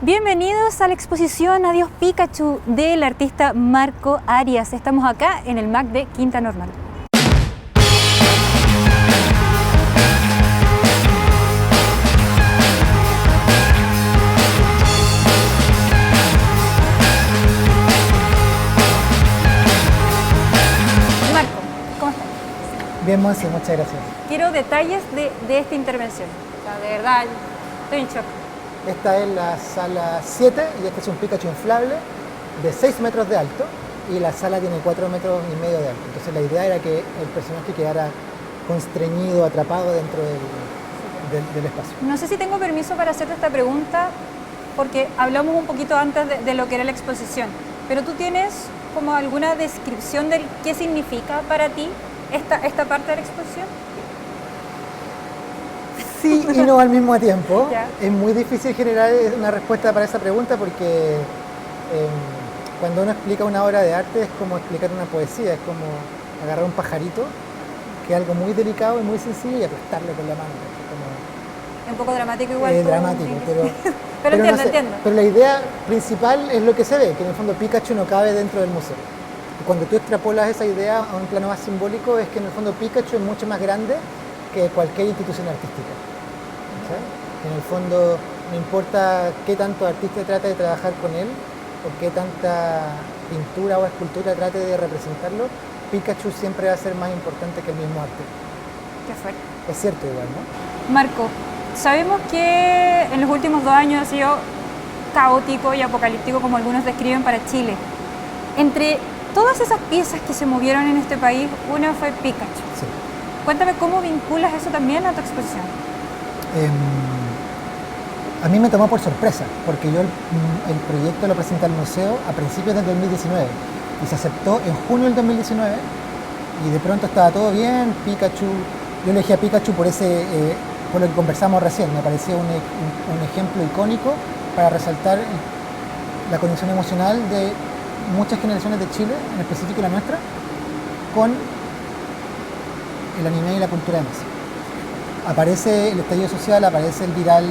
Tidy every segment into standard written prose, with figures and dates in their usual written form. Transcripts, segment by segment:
Bienvenidos a la exposición Adiós Pikachu del artista Marco Arias. Estamos acá en el MAC de Quinta Normal. Marco, ¿cómo estás? Bien, Monse, muchas gracias. Quiero detalles de esta intervención. O sea, de verdad, estoy en shock. Esta es la sala 7 y este es un Pikachu inflable de 6 metros de alto y la sala tiene 4 metros y medio de alto. Entonces la idea era que el personaje quedara constreñido, atrapado dentro del espacio. No sé si tengo permiso para hacerte esta pregunta porque hablamos un poquito antes de lo que era la exposición, pero tú tienes como alguna descripción de qué significa para ti esta parte de la exposición. Sí y no al mismo tiempo. Ya. Es muy difícil generar una respuesta para esa pregunta porque cuando uno explica una obra de arte es como explicar una poesía, es como agarrar un pajarito, que es algo muy delicado y muy sencillo, y aplastarlo con la mano. Es un poco dramático igual. Es dramático, pero entiendo, no sé, entiendo. Pero la idea principal es lo que se ve, que en el fondo Pikachu no cabe dentro del museo. Y cuando tú extrapolas esa idea a un plano más simbólico, es que en el fondo Pikachu es mucho más grande que cualquier institución artística. ¿Sí? En el fondo no importa qué tanto artista trate de trabajar con él o qué tanta pintura o escultura trate de representarlo, Pikachu siempre va a ser más importante que el mismo arte. Qué fuerte. Es cierto igual, ¿no? Marco, sabemos que en los últimos 2 años ha sido caótico y apocalíptico como algunos describen para Chile. Entre todas esas piezas que se movieron en este país, una fue Pikachu. Sí. Cuéntame cómo vinculas eso también a tu exposición. A mí me tomó por sorpresa, porque yo el proyecto lo presenté al museo a principios del 2019 y se aceptó en junio del 2019 y de pronto estaba todo bien, Pikachu, yo elegí a Pikachu por lo que conversamos recién, me parecía un ejemplo icónico para resaltar la condición emocional de muchas generaciones de Chile, en específico la nuestra, con el anime y la cultura de masa. Aparece el estallido social, aparece el viral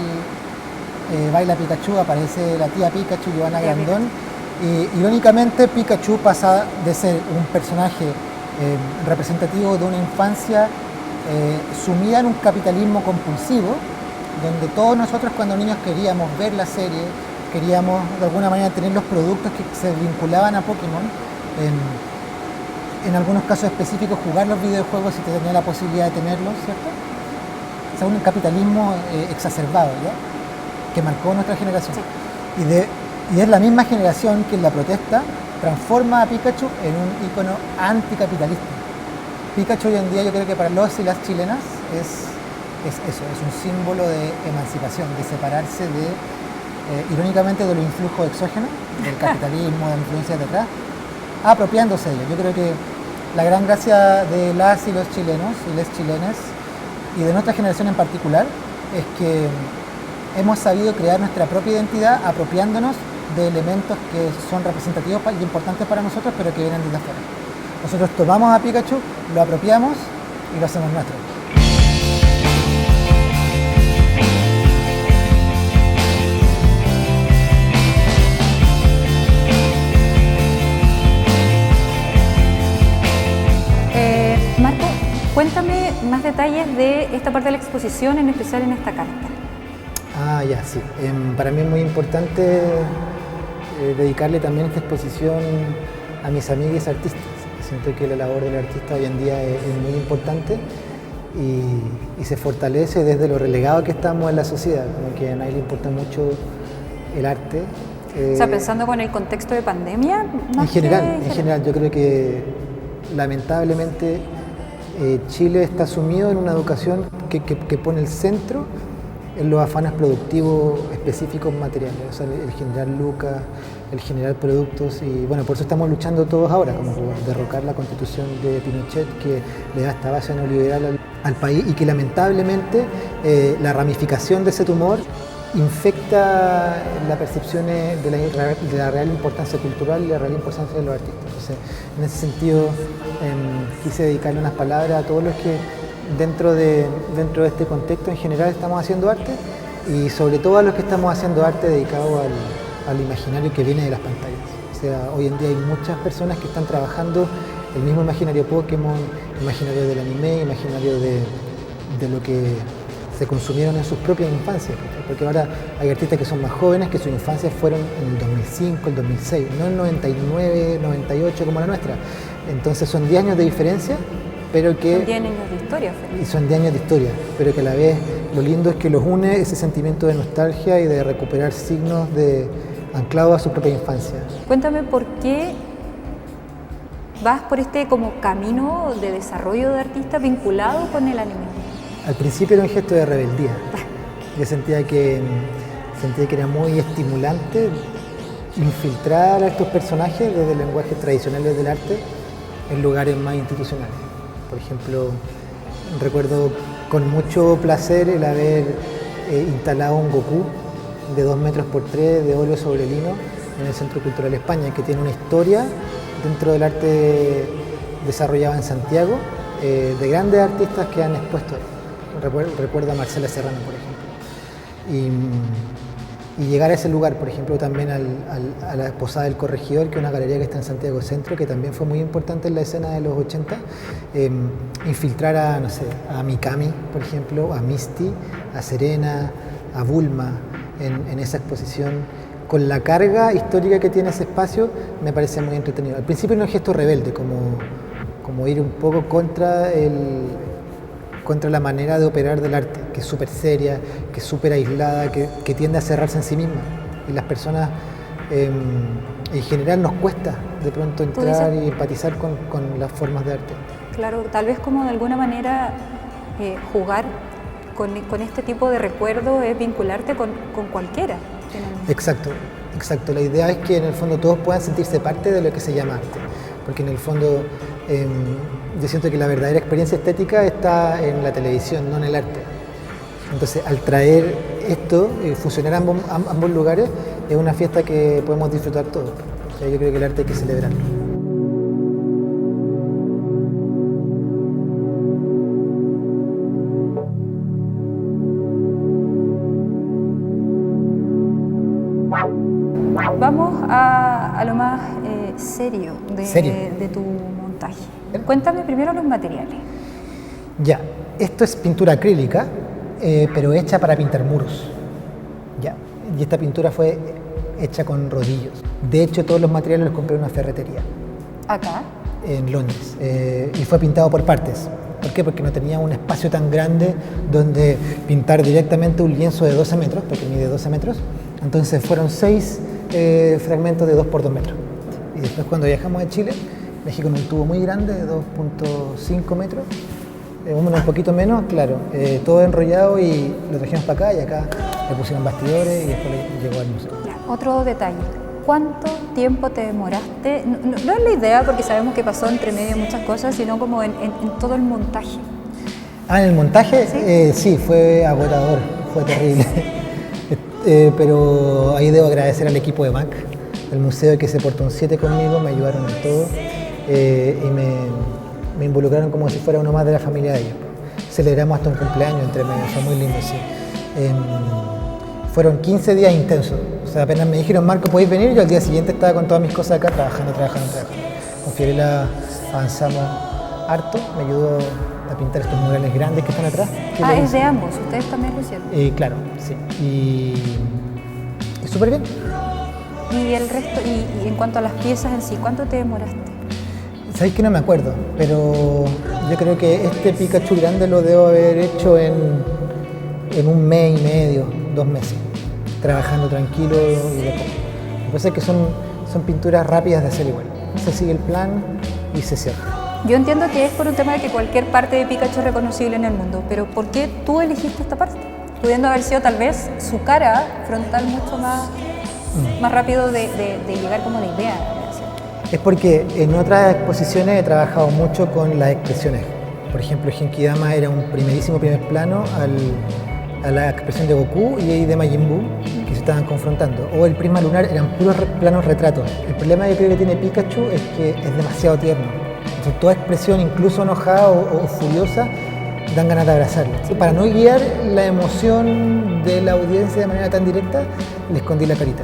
Baila Pikachu, aparece la tía Pikachu, Giovanna Grandón. Irónicamente, Pikachu pasa de ser un personaje representativo de una infancia sumida en un capitalismo compulsivo, donde todos nosotros cuando niños queríamos ver la serie, queríamos de alguna manera tener los productos que se vinculaban a Pokémon, en algunos casos específicos jugar los videojuegos si te tenía la posibilidad de tenerlos, ¿cierto? O sea, un capitalismo exacerbado, ¿ya? Que marcó nuestra generación. Sí. Y es la misma generación que en la protesta transforma a Pikachu en un ícono anticapitalista. Pikachu hoy en día yo creo que para los y las chilenas es eso, es un símbolo de emancipación, de separarse irónicamente de los influjos exógenos, del capitalismo, de la influencia de atrás, apropiándose de ello. Yo creo que la gran gracia de las y los chilenos y les chilenas y de nuestra generación en particular es que hemos sabido crear nuestra propia identidad apropiándonos de elementos que son representativos y importantes para nosotros, pero que vienen desde afuera. Nosotros tomamos a Pikachu, lo apropiamos y lo hacemos nuestro. Marco, cuéntame más detalles de esta parte de la exposición, en especial en esta carta. Ah, ya, sí. Para mí es muy importante dedicarle también esta exposición a mis amigas artistas. Siento que la labor del artista hoy en día es muy importante y se fortalece desde lo relegado que estamos en la sociedad, como que a nadie le importa mucho el arte. O sea, pensando con el contexto de pandemia. En general, yo creo que lamentablemente Chile está sumido en una educación que pone el centro en los afanes productivos específicos materiales, o sea, el generar lucas, el generar productos, y bueno, por eso estamos luchando todos ahora, como por derrocar la constitución de Pinochet que le da esta base neoliberal al país y que lamentablemente la ramificación de ese tumor infecta la percepción de la real importancia cultural y la real importancia de los artistas. Entonces, en ese sentido, quise dedicarle unas palabras a todos los que dentro de este contexto en general estamos haciendo arte y sobre todo a los que estamos haciendo arte dedicado al imaginario que viene de las pantallas. O sea, hoy en día hay muchas personas que están trabajando el mismo imaginario Pokémon, imaginario del anime, imaginario de lo que se consumieron en sus propias infancias, porque ahora hay artistas que son más jóvenes que sus infancias fueron en el 2005, el 2006, no en 99, 98 como la nuestra. Entonces son 10 años de diferencia, pero que... Son 10 años de historia, Felipe. Y son 10 años de historia, pero que a la vez lo lindo es que los une ese sentimiento de nostalgia y de recuperar signos anclados a su propia infancia. Cuéntame por qué vas por este como camino de desarrollo de artista vinculado con el anime. Al principio era un gesto de rebeldía. Yo sentía que era muy estimulante infiltrar a estos personajes desde lenguajes tradicionales del arte en lugares más institucionales. Por ejemplo, recuerdo con mucho placer el haber instalado un Goku de 2 metros por 3 de óleo sobre lino en el Centro Cultural España, que tiene una historia dentro del arte desarrollado en Santiago, de grandes artistas que han expuesto. Recuerdo a Marcela Serrano, por ejemplo. Y llegar a ese lugar, por ejemplo, también a la Posada del Corregidor, que es una galería que está en Santiago Centro, que también fue muy importante en la escena de los 80. Infiltrar a, no sé, a Mikami, por ejemplo, a Misty, a Serena, a Bulma en esa exposición. Con la carga histórica que tiene ese espacio, me parece muy entretenido. Al principio era un gesto rebelde, como ir un poco contra la manera de operar del arte, que es súper seria, que es súper aislada, que tiende a cerrarse en sí misma. Y las personas, en general, nos cuesta de pronto entrar y empatizar con las formas de arte. Claro, tal vez como de alguna manera jugar con este tipo de recuerdo es vincularte con cualquiera. Exacto. La idea es que en el fondo todos puedan sentirse parte de lo que se llama arte, porque en el fondo yo siento que la verdadera experiencia estética está en la televisión, no en el arte. Entonces, al traer esto, fusionar ambos lugares, es una fiesta que podemos disfrutar todos. O sea, yo creo que el arte hay que celebrarlo. Vamos a lo más serio de tu montaje. Cuéntame primero los materiales. Ya, esto es pintura acrílica, pero hecha para pintar muros. Ya, y esta pintura fue hecha con rodillos. De hecho, todos los materiales los compré en una ferretería. ¿Acá? En Londres. Y fue pintado por partes. ¿Por qué? Porque no tenía un espacio tan grande donde pintar directamente un lienzo de 12 metros, porque mide 12 metros. Entonces fueron 6 fragmentos de 2 por 2 metros. Y después cuando viajamos a Chile, viajé con un tubo muy grande de 2.5 metros, un poquito menos, claro, todo enrollado y lo trajimos para acá y acá le pusieron bastidores y después le llegó al museo. Otro detalle, ¿cuánto tiempo te demoraste? No es la idea porque sabemos que pasó entre medio muchas cosas, sino como en todo el montaje. Ah, en el montaje, sí, fue agotador, fue terrible. Pero ahí debo agradecer al equipo de MAC, del museo, que se portó un 7 conmigo, me ayudaron en todo y me involucraron como si fuera uno más de la familia de ellos. Celebramos hasta un cumpleaños entre medio, fue muy lindo, sí. Fueron 15 días intensos, o sea, apenas me dijeron, Marco, ¿podéis venir? Yo al día siguiente estaba con todas mis cosas acá trabajando. Con Fiorella avanzamos harto, me ayudó a pintar estos murales grandes que están atrás. Es de ambos, ustedes también lo hicieron. Claro, sí. Y súper bien. Y el resto, y en cuanto a las piezas en sí, ¿cuánto te demoraste? Sabéis que no me acuerdo, pero yo creo que este Pikachu grande lo debo haber hecho en 1 mes y medio, 2 meses, trabajando tranquilo y de poco. Lo que pasa es que son pinturas rápidas de hacer igual. Se sigue el plan y se cierra. Yo entiendo que es por un tema de que cualquier parte de Pikachu es reconocible en el mundo, pero ¿por qué tú elegiste esta parte? Pudiendo haber sido tal vez su cara frontal mucho más rápido de llegar como de idea. Es porque en otras exposiciones he trabajado mucho con las expresiones. Por ejemplo, Genkidama era un primer plano a la expresión de Goku y de Majin Buu, que se estaban confrontando. O el prisma lunar eran puros planos retratos. El problema que creo que tiene Pikachu es que es demasiado tierno. Entonces, toda expresión, incluso enojada o furiosa, dan ganas de abrazarlo. Sí. Para no guiar la emoción de la audiencia de manera tan directa, le escondí la carita.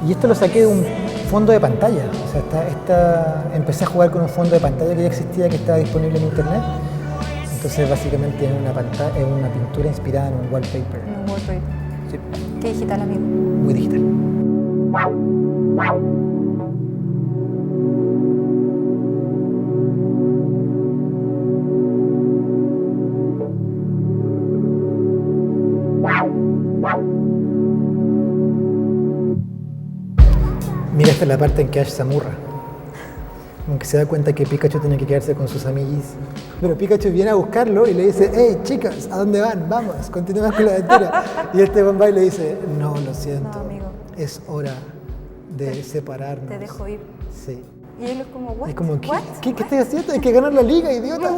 Y esto lo saqué de un fondo de pantalla. O sea, empecé a jugar con un fondo de pantalla que ya existía, que estaba disponible en internet. Entonces básicamente es una pintura inspirada en un wallpaper. Un wallpaper. Sí. Qué digital, amigo. Muy digital. Mira, esta es la parte en que Ash se amurra. Aunque se da cuenta que Pikachu tiene que quedarse con sus amiguis. Pero Pikachu viene a buscarlo y le dice: hey, chicas, ¿a dónde van? Vamos, continuemos con la aventura. Y este va y le dice: no, lo siento, No, amigo. es hora de separarnos. Te dejo ir. Sí. Y él es como, ¿what? Es como, ¿What? ¿qué estoy haciendo? Hay que ganar la liga, idiota.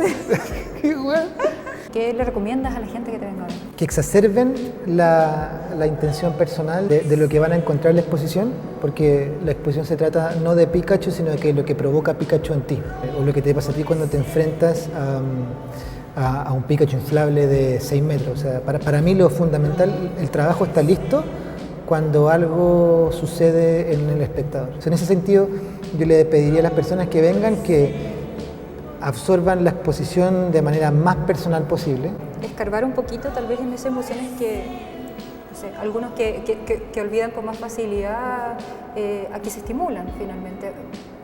¿Qué weón? ¿Qué le recomiendas a la gente que te venga a ver? Que exacerben la intención personal de lo que van a encontrar en la exposición, porque la exposición se trata no de Pikachu, sino de lo que provoca Pikachu en ti, o lo que te pasa a ti cuando te enfrentas a un Pikachu inflable de 6 metros. O sea, para mí lo fundamental, el trabajo está listo cuando algo sucede en el espectador. O sea, en ese sentido, yo le pediría a las personas que vengan que absorban la exposición de manera más personal posible. Escarbar un poquito tal vez en esas emociones que, no sé, algunos que olvidan con más facilidad, aquí se estimulan finalmente.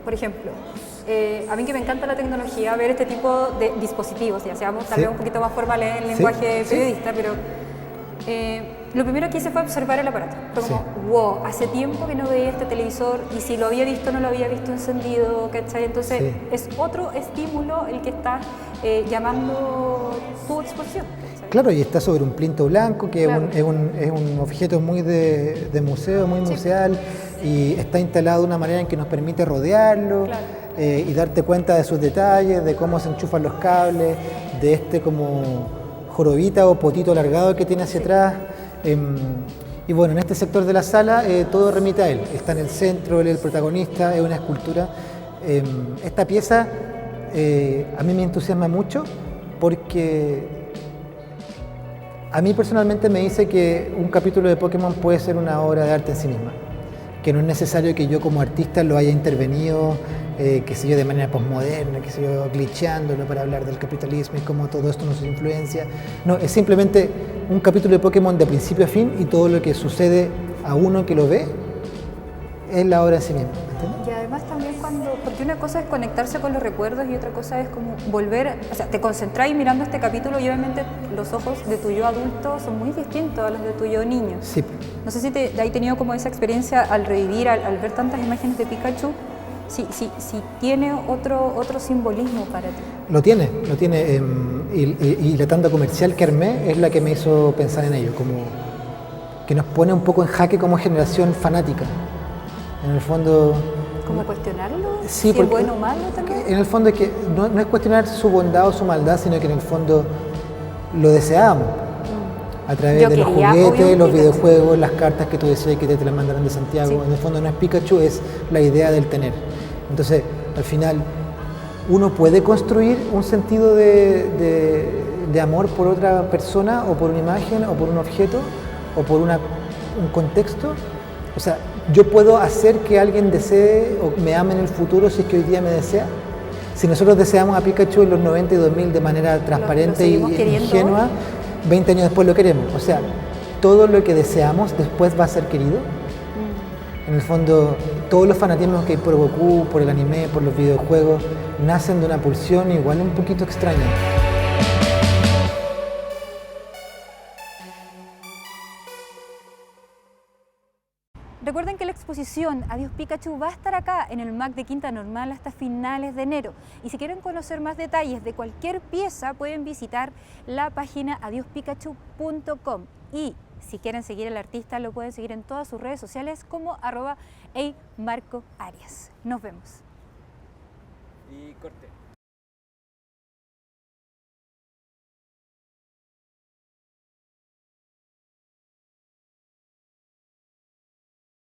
Por ejemplo, a mí que me encanta la tecnología, ver este tipo de dispositivos, ya seamos tal vez un poquito más formales en el lenguaje periodista, pero lo primero que hice fue observar el aparato. Fue como, wow, hace tiempo que no veía este televisor y si lo había visto no lo había visto encendido, ¿cachai? Entonces es otro estímulo el que está llamando tu exposición, ¿cachai? Claro, y está sobre un plinto blanco, que claro, es un objeto muy de museo, muy museal, y está instalado de una manera en que nos permite rodearlo, claro, y darte cuenta de sus detalles, de cómo se enchufan los cables, de este como jorobita o potito alargado que tiene hacia atrás. Y bueno, en este sector de la sala todo remite a él. Está en el centro, él es el protagonista, es una escultura. Esta pieza a mí me entusiasma mucho porque a mí personalmente me dice que un capítulo de Pokémon puede ser una obra de arte en sí misma, que no es necesario que yo como artista lo haya intervenido, qué sé yo, de manera posmoderna, qué sé yo, glitcheándolo para hablar del capitalismo y cómo todo esto nos influencia. No, es simplemente un capítulo de Pokémon de principio a fin y todo lo que sucede a uno que lo ve es la obra en sí misma. ¿Entiendes? Y además también porque una cosa es conectarse con los recuerdos y otra cosa es como volver, o sea, te concentráis mirando este capítulo y obviamente los ojos de tu yo adulto son muy distintos a los de tu yo niño. Sí. No sé si te has tenido como esa experiencia al revivir, al ver tantas imágenes de Pikachu, si tiene otro simbolismo para ti. Lo tiene, y la tanda comercial que armé es la que me hizo pensar en ello, como que nos pone un poco en jaque como generación fanática. En el fondo... ¿Como cuestionarlo? Sí, si es bueno o malo también. En el fondo es que no es cuestionar su bondad o su maldad, sino que en el fondo lo deseamos. A través de los juguetes, los videojuegos, las cartas que tú decías que te las mandaron de Santiago. Sí. En el fondo no es Pikachu, es la idea del tener. Entonces, al final, uno puede construir un sentido de amor por otra persona, o por una imagen, o por un objeto, o por un contexto. O sea, yo puedo hacer que alguien desee o me ame en el futuro si es que hoy día me desea. Si nosotros deseamos a Pikachu en los 90 y 2000 de manera transparente y ingenua, 20 años después lo queremos. O sea, todo lo que deseamos después va a ser querido. En el fondo, todos los fanatismos que hay por Goku, por el anime, por los videojuegos, nacen de una pulsión igual un poquito extraña. Recuerden que la exposición Adiós Pikachu va a estar acá en el MAC de Quinta Normal hasta finales de enero. Y si quieren conocer más detalles de cualquier pieza, pueden visitar la página adiospikachu.com. Y si quieren seguir al artista, lo pueden seguir en todas sus redes sociales como @marcoarias. Nos vemos. Y corte.